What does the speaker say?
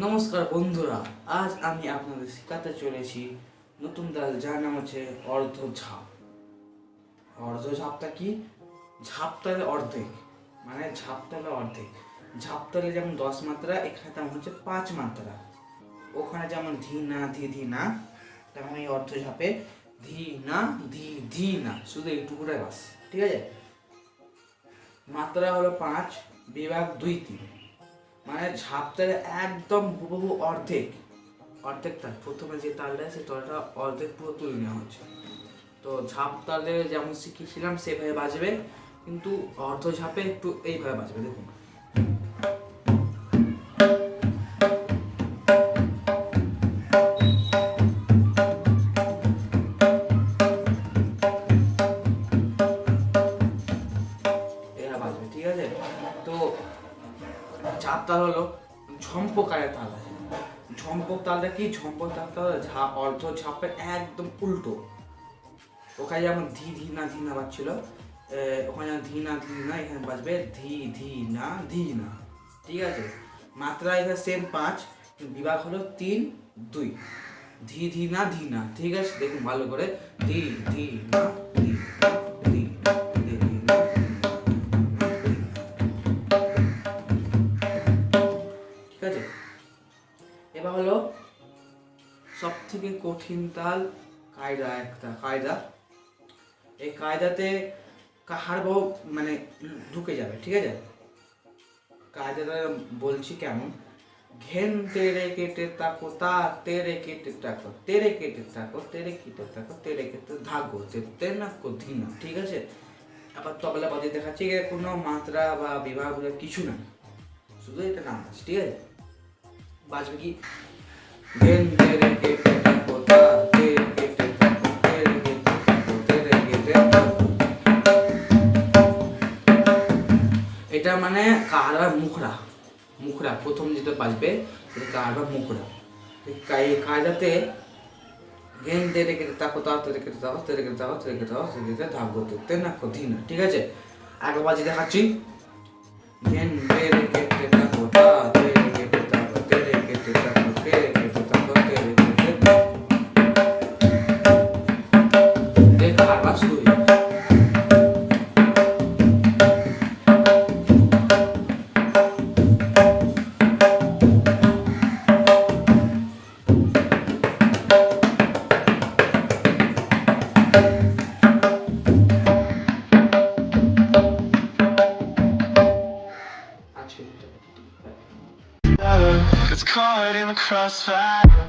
নমস্কার বন্ধুরা, আজ আমি আপনাদের শেখাতে চলেছি নতুন তাল, যার নাম হচ্ছে অর্ধঝাপ। অর্ধঝাপটা কি? ঝাপতালে অর্ধেক, মানে ঝাপতালে অর্ধেক। ঝাপতালে যেমন 10 মাত্রা, এখানে তেমন হচ্ছে 5 মাত্রা। ওখানে যেমন ধি না ধি ধি না, তেমন এই অর্ধঝাপে ধি না ধি ধি না, শুধু এইটুকুটাই বাস। ঠিক আছে, মাত্রা হলো 5, বিভাগ 2-3। মানে ঝাপতালে একদম হুবহু অর্ধেক তাল, প্রথমে যে তালটা আছে তালটা অর্ধেক পুরো তুলে নেওয়া হচ্ছে। তো ঝাপ তালে যেমন শিখিয়েছিলাম সেভাবে বাজবে, কিন্তু অর্ধ ঝাপে একটু এইভাবে বাজবে। দেখুন, এরা বাজবে। ঠিক আছে, তো ঝাপ তাল হলো ঝম্পকারের তাল আছে। ঝম্পক তালটা কি? ঝম্পক তালটা অর্ধ ঝাপের একদম উল্টো। ওখানে যেমন ধি ধি না বাজছিল, ওখানে যেমন ধি না, এখানে বাজবে ধি ধি না। ঠিক আছে, মাত্রা এখানে সেম 5, বিভাগ হলো 3-2। ধি ধি না। ঠিক আছে, দেখুন ভালো করে, ধি ধি না ধি ধি ধি ধি না। ঠিক আছে, এবার হলো সব থেকে কঠিন তাল, কায়দা। একটা কায়দা, এই কায়দাতে হাড়বাহু মানে ঢুকে যাবে। ঠিক আছে, কায়দাটা বলছি কেমন। ঘেন তেরে কেটে তাকো তা, তেরে কেটে তাকো, তেরে কেটে তাকো, তেরে কেটে তাকো, তেরে কেটে ধাগো, তে না কো ধিনা। ঠিক আছে, আবার তবলা বাজিয়ে দেখাচ্ছি, এর কোনো মাত্রা বা বিভাগ কিছু না, শুধু এটা নাম আছে। ঠিক আছে, বাজবে কি? ঘেন তেরে কেটে তাকো তা, তেরে কেটে তাকো, তেরে কেটে তাকো, তেরে কেটে তাকো। এটা মানে কাহারবার মুখরা প্রথম যেটা বাজবে সেটা কাহারবার মুখরা। এই কায়দাতে ঘেন তেরে কেটে তাকো তা, তেরে কেটে তাকো, তেরে কেটে তাকো, তেরে কেটে তাকো, তেরে কেটে ধাগো, তে না কো ধিনা। ঠিক আছে, আগে বাজি দেখাচ্ছি। ঘেন তেরে কেটে তাকো তা, তেরে কেটে তাকো, তেরে কেটে তাকো, তেরে কেটে তাকো, তেরে কেটে তাকো। দেখ কাহারবার শুরু হয়ে যাবে। It's caught in the crossfire.